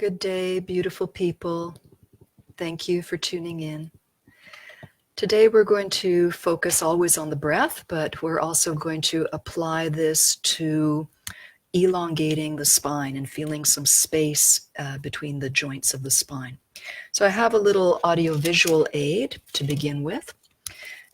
Good day, beautiful people. Thank you for tuning in. Today we're going to focus always on the breath, but we're also going to apply this to elongating the spine and feeling some space between the joints of the spine. So I have a little audio-visual aid to begin with.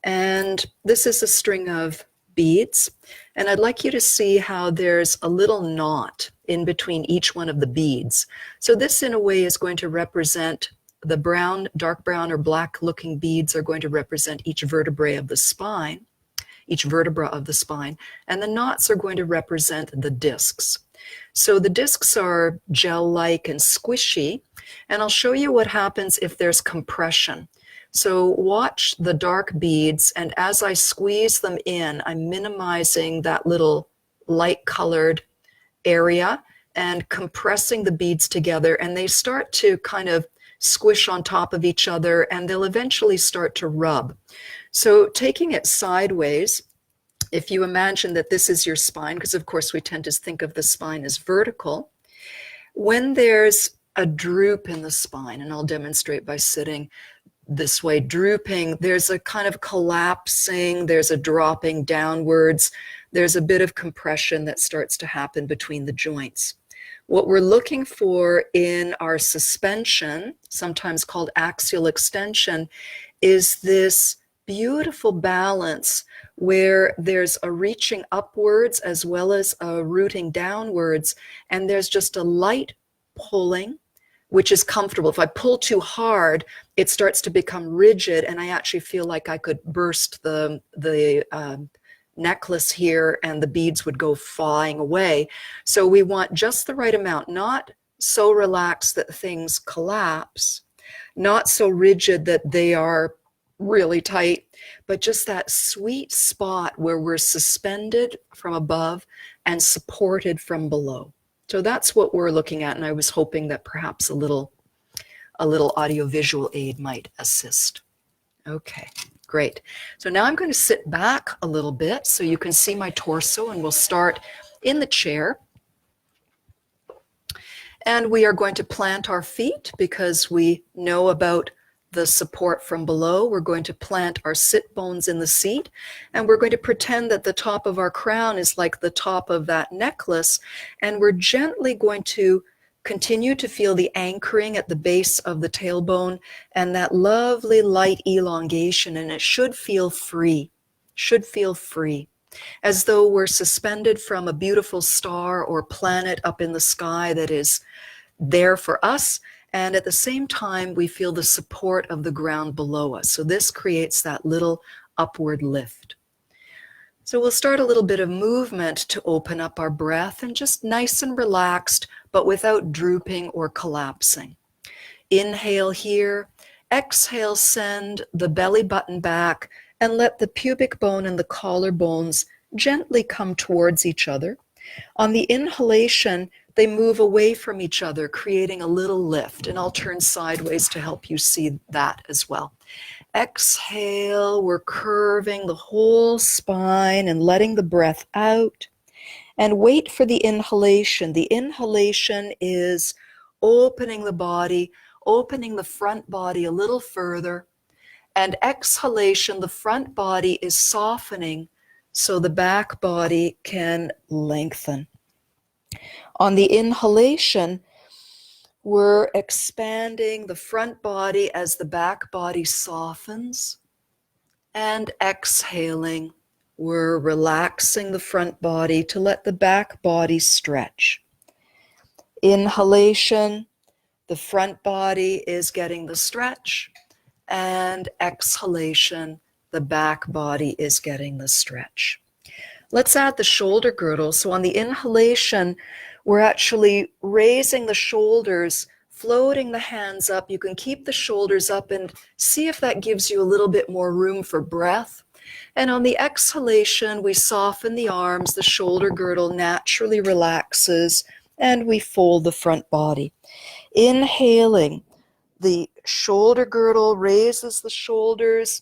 And this is a string of beads. And I'd like you to see how there's a little knot in between each one of the beads. So this in a way is going to represent the brown, dark brown or black looking beads are going to represent each vertebrae of the spine, each vertebra of the spine. And the knots are going to represent the discs. So the discs are gel-like and squishy. And I'll show you what happens if there's compression. So watch the dark beads, and as I squeeze them in, I'm minimizing that little light-colored area and compressing the beads together, and they start to kind of squish on top of each other, and they'll eventually start to rub. So taking it sideways, if you imagine that this is your spine, because of course we tend to think of the spine as vertical, when there's a droop in the spine, and I'll demonstrate by sitting this way, drooping, there's a kind of collapsing, there's a dropping downwards, there's a bit of compression that starts to happen between the joints. What we're looking for in our suspension, sometimes called axial extension, is this beautiful balance where there's a reaching upwards as well as a rooting downwards, and there's just a light pulling, which is comfortable. If I pull too hard, it starts to become rigid, and I actually feel like I could burst the necklace here and the beads would go flying away. So we want just the right amount, not so relaxed that things collapse, not so rigid that they are really tight, but just that sweet spot where we're suspended from above and supported from below. So that's what we're looking at, and I was hoping that perhaps a little audio-visual aid might assist. Okay, great. So now I'm going to sit back a little bit so you can see my torso, and we'll start in the chair. And we are going to plant our feet because we know about the support from below. We're going to plant our sit bones in the seat, and we're going to pretend that the top of our crown is like the top of that necklace, and we're gently going to continue to feel the anchoring at the base of the tailbone and that lovely light elongation, and it should feel free, as though we're suspended from a beautiful star or planet up in the sky that is there for us. And at the same time, we feel the support of the ground below us. So this creates that little upward lift. So we'll start a little bit of movement to open up our breath, and just nice and relaxed, but without drooping or collapsing. Inhale here, exhale, send the belly button back, and let the pubic bone and the collarbones gently come towards each other. On the inhalation, they move away from each other, creating a little lift, and I'll turn sideways to help you see that as well. Exhale, we're curving the whole spine and letting the breath out, and wait for the inhalation. The inhalation is opening the body, opening the front body a little further, and exhalation, the front body is softening so the back body can lengthen. On the inhalation, we're expanding the front body as the back body softens, and exhaling, we're relaxing the front body to let the back body stretch. Inhalation, the front body is getting the stretch, and exhalation, the back body is getting the stretch. Let's add the shoulder girdle. So on the inhalation, we're actually raising the shoulders, floating the hands up. You can keep the shoulders up and see if that gives you a little bit more room for breath. And on the exhalation, we soften the arms, the shoulder girdle naturally relaxes, and we fold the front body. Inhaling, the shoulder girdle raises the shoulders.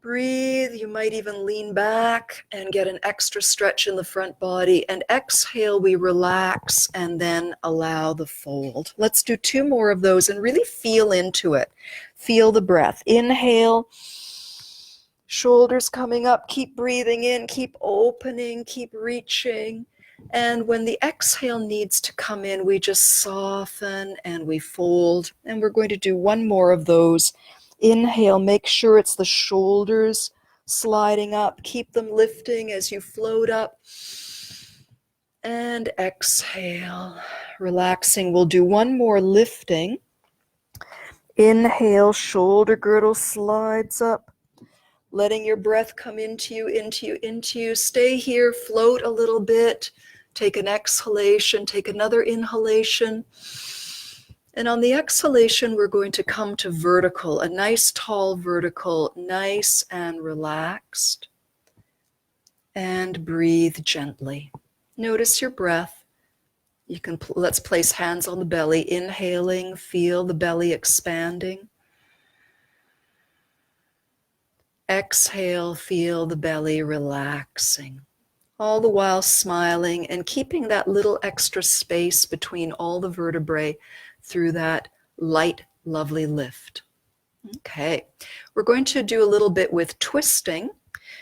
Breathe. You might even lean back and get an extra stretch in the front body. And exhale, we relax and then allow the fold. Let's do 2 more of those and really feel into it. Feel the breath. Inhale. Shoulders coming up. Keep breathing in. Keep opening. Keep reaching. And when the exhale needs to come in, we just soften and we fold. And we're going to do 1 more of those. Inhale, make sure it's the shoulders sliding up. Keep them lifting as you float up. And exhale, relaxing. We'll do 1 more lifting. Inhale, shoulder girdle slides up. Letting your breath come into you, into you, into you. Stay here, float a little bit. Take an exhalation, take another inhalation. And on the exhalation, we're going to come to vertical, a nice tall vertical, nice and relaxed. And breathe gently. Notice your breath. You can let's place hands on the belly, inhaling, feel the belly expanding. Exhale, feel the belly relaxing. All the while smiling and keeping that little extra space between all the vertebrae through that light, lovely lift. Okay, we're going to do a little bit with twisting.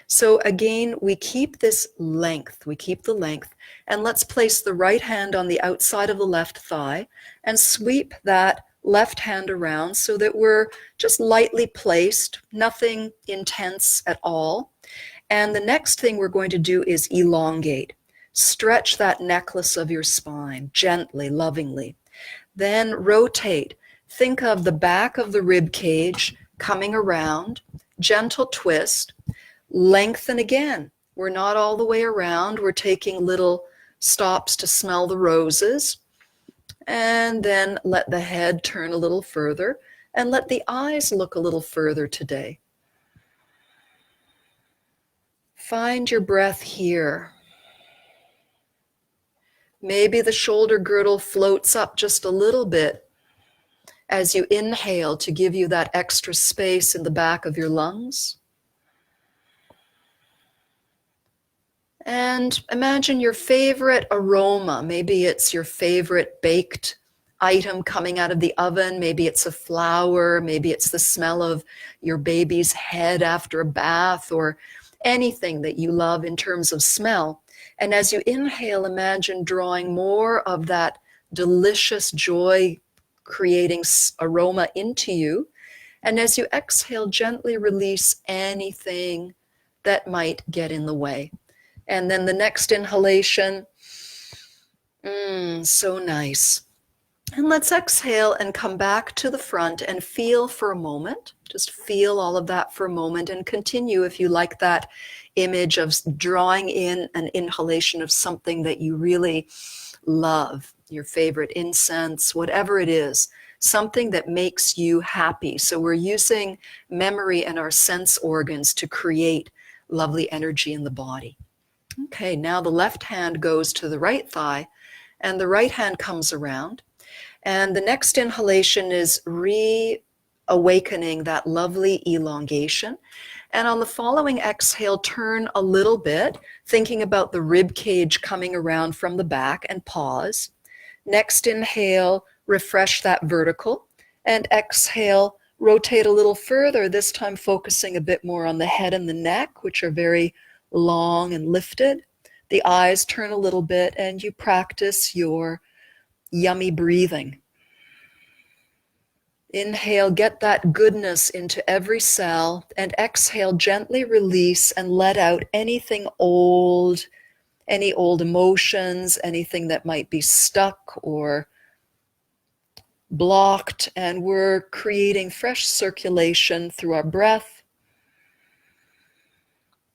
So again, we keep this length, we keep the length, and let's place the right hand on the outside of the left thigh and sweep that left hand around so that we're just lightly placed, nothing intense at all. And the next thing we're going to do is elongate. Stretch that necklace of your spine gently, lovingly. Then rotate. Think of the back of the rib cage coming around, gentle twist, lengthen again. We're not all the way around. We're taking little stops to smell the roses. And then let the head turn a little further and let the eyes look a little further today. Find your breath here. Maybe the shoulder girdle floats up just a little bit as you inhale to give you that extra space in the back of your lungs. And imagine your favorite aroma. Maybe it's your favorite baked item coming out of the oven. Maybe it's a flower. Maybe it's the smell of your baby's head after a bath, or anything that you love in terms of smell. And as you inhale, imagine drawing more of that delicious joy creating aroma into you. And as you exhale, gently release anything that might get in the way. And then the next inhalation, so nice. And let's exhale and come back to the front and feel for a moment. Just feel all of that for a moment and continue if you like that image of drawing in an inhalation of something that you really love, your favorite incense, whatever it is, something that makes you happy. So we're using memory and our sense organs to create lovely energy in the body. Okay, now the left hand goes to the right thigh and the right hand comes around. And the next inhalation is reawakening that lovely elongation. And on the following exhale, turn a little bit, thinking about the rib cage coming around from the back, and pause. Next inhale, refresh that vertical. And exhale, rotate a little further, this time focusing a bit more on the head and the neck, which are very long and lifted. The eyes turn a little bit and you practice your yummy breathing. Inhale, get that goodness into every cell, and exhale, gently release and let out anything old, any old emotions, anything that might be stuck or blocked. And we're creating fresh circulation through our breath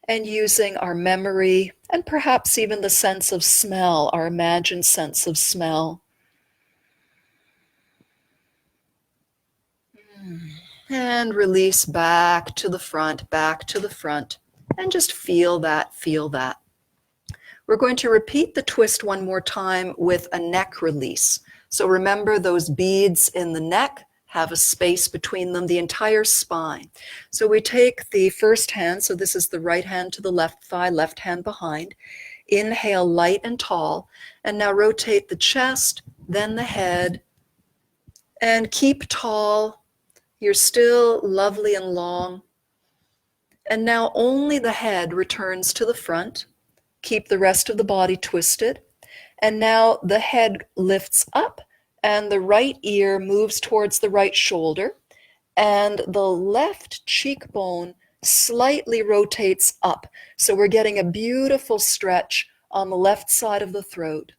and using our memory and perhaps even the sense of smell, our imagined sense of smell. And release back to the front, and just feel that, feel that. We're going to repeat the twist one more time with a neck release. So remember those beads in the neck have a space between them, the entire spine. So we take the first hand, so this is the right hand to the left thigh, left hand behind. Inhale light and tall, and now rotate the chest, then the head, and keep tall. You're still lovely and long. And now only the head returns to the front. Keep the rest of the body twisted. And now the head lifts up and the right ear moves towards the right shoulder and the left cheekbone slightly rotates up. So we're getting a beautiful stretch on the left side of the throat.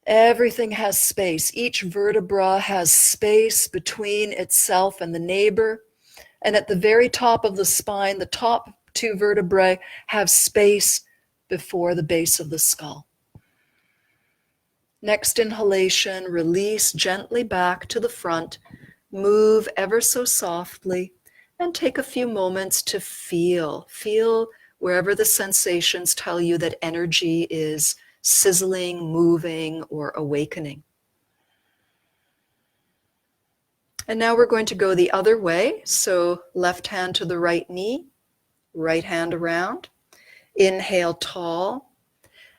Everything has space. Each vertebra has space between itself and the neighbor. And at the very top of the spine, the top two vertebrae have space before the base of the skull. Next inhalation, release gently back to the front, move ever so softly, and take a few moments to feel. Feel wherever the sensations tell you that energy is sizzling, moving, or awakening. And now we're going to go the other way. So left hand to the right knee, right hand around. Inhale tall.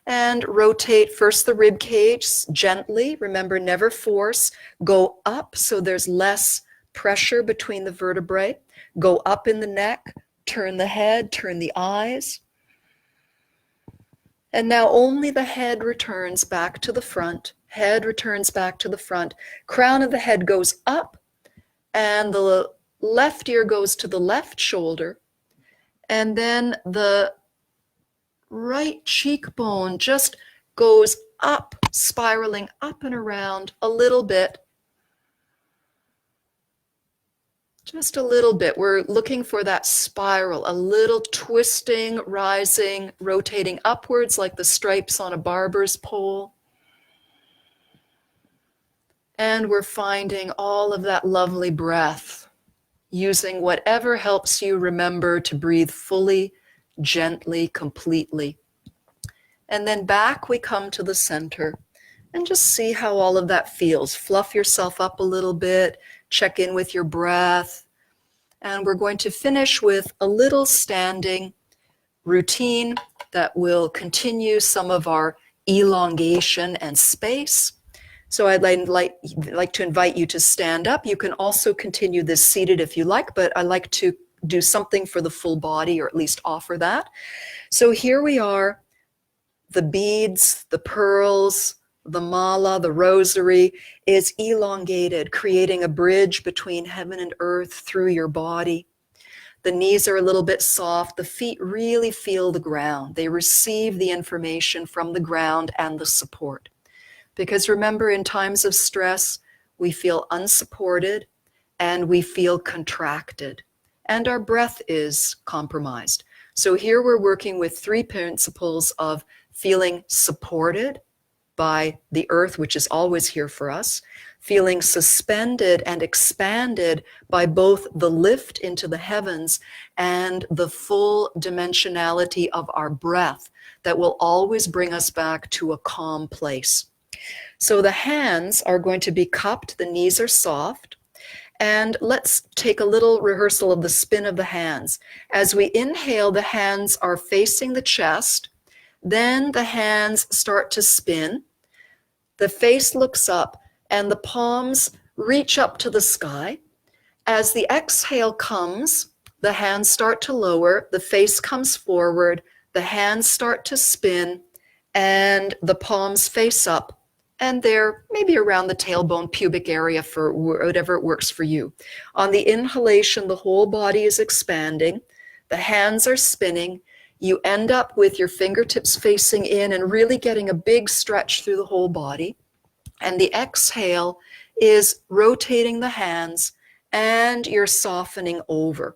And rotate first the rib cage gently. Remember, never force. Go up so there's less pressure between the vertebrae. Go up in the neck. Turn the head. Turn the eyes. And now only the head returns back to the front. Head returns back to the front. Crown of the head goes up. And the left ear goes to the left shoulder. And then the right cheekbone just goes up, spiraling up and around a little bit. Just a little bit. We're looking for that spiral, a little twisting, rising, rotating upwards like the stripes on a barber's pole. And we're finding all of that lovely breath, using whatever helps you remember to breathe fully, gently, completely. And then back we come to the center and just see how all of that feels. Fluff yourself up a little bit, check in with your breath. And we're going to finish with a little standing routine that will continue some of our elongation and space. So I'd like to invite you to stand up. You can also continue this seated if you like, but I like to do something for the full body, or at least offer that. So here we are, the beads, the pearls, the mala, the rosary is elongated, creating a bridge between heaven and earth through your body. The knees are a little bit soft. The feet really feel the ground. They receive the information from the ground and the support. Because remember, in times of stress, we feel unsupported and we feel contracted. And our breath is compromised. So here we're working with three principles of feeling supported by the earth, which is always here for us, feeling suspended and expanded by both the lift into the heavens and the full dimensionality of our breath that will always bring us back to a calm place. So the hands are going to be cupped, the knees are soft. And let's take a little rehearsal of the spin of the hands. As we inhale, the hands are facing the chest. Then the hands start to spin. The face looks up and the palms reach up to the sky. As the exhale comes, the hands start to lower, the face comes forward, the hands start to spin, and the palms face up. And they're maybe around the tailbone pubic area for whatever works for you. On the inhalation, the whole body is expanding. The hands are spinning. You end up with your fingertips facing in and really getting a big stretch through the whole body. And the exhale is rotating the hands and you're softening over.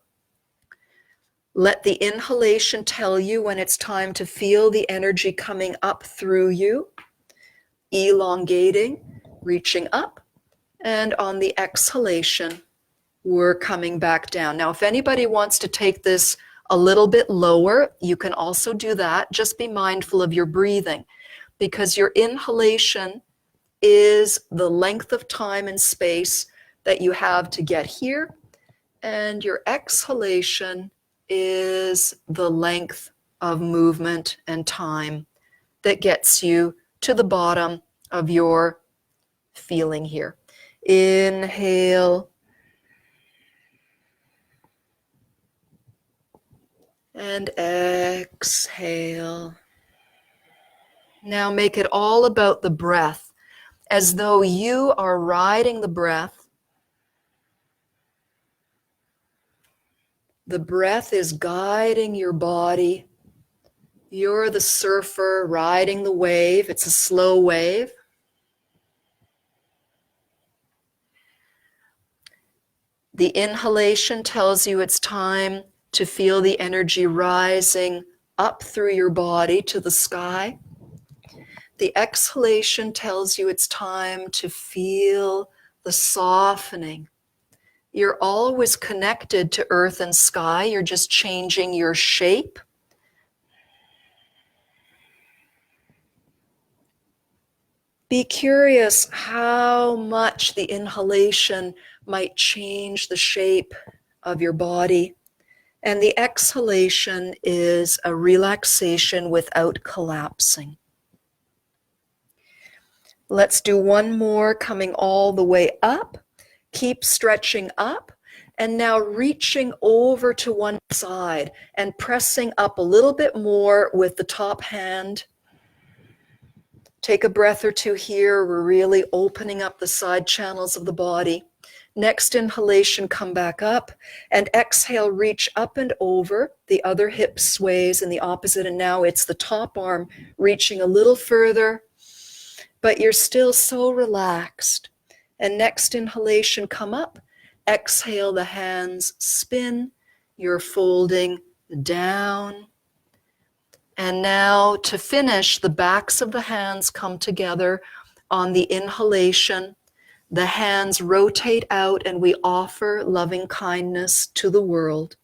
Let the inhalation tell you when it's time to feel the energy coming up through you. Elongating, reaching up, and on the exhalation, we're coming back down. Now, if anybody wants to take this a little bit lower, you can also do that. Just be mindful of your breathing, because your inhalation is the length of time and space that you have to get here. And your exhalation is the length of movement and time that gets you to the bottom of your feeling here. Inhale. And exhale. Now make it all about the breath, as though you are riding the breath. The breath is guiding your body. You're the surfer riding the wave. It's a slow wave. The inhalation tells you it's time to feel the energy rising up through your body to the sky. The exhalation tells you it's time to feel the softening. You're always connected to earth and sky. You're just changing your shape. Be curious how much the inhalation might change the shape of your body. And the exhalation is a relaxation without collapsing. Let's do one more, coming all the way up. Keep stretching up. And now reaching over to one side and pressing up a little bit more with the top hand. Take a breath or two here. We're really opening up the side channels of the body. Next inhalation, come back up, and exhale, reach up and over. The other hip sways in the opposite, and now it's the top arm reaching a little further, but you're still so relaxed. And next inhalation, come up. Exhale, the hands spin. You're folding down. And now to finish, the backs of the hands come together on the inhalation. The hands rotate out and we offer loving kindness to the world.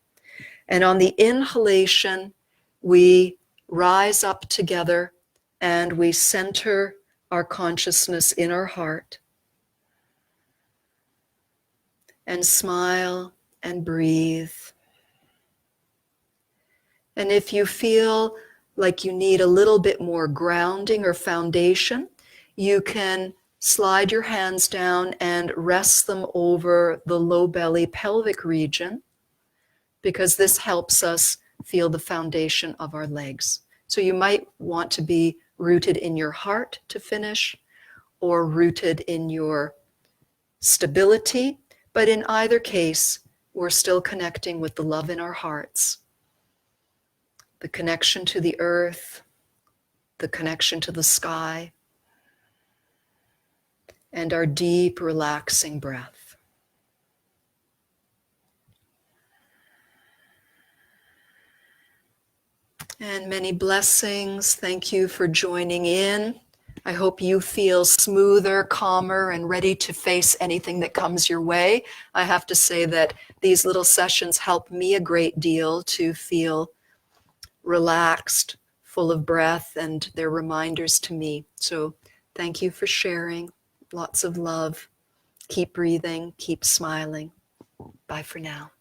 And on the inhalation, we rise up together and we center our consciousness in our heart. And smile and breathe. And if you feel like you need a little bit more grounding or foundation, you can slide your hands down and rest them over the low belly pelvic region, because this helps us feel the foundation of our legs. So you might want to be rooted in your heart to finish, or rooted in your stability, but in either case, we're still connecting with the love in our hearts. The connection to the earth, the connection to the sky, and our deep, relaxing breath. And many blessings. Thank you for joining in. I hope you feel smoother, calmer, and ready to face anything that comes your way. I have to say that these little sessions help me a great deal to feel relaxed, full of breath, and they're reminders to me. So thank you for sharing. Lots of love. Keep breathing, keep smiling. Bye for now.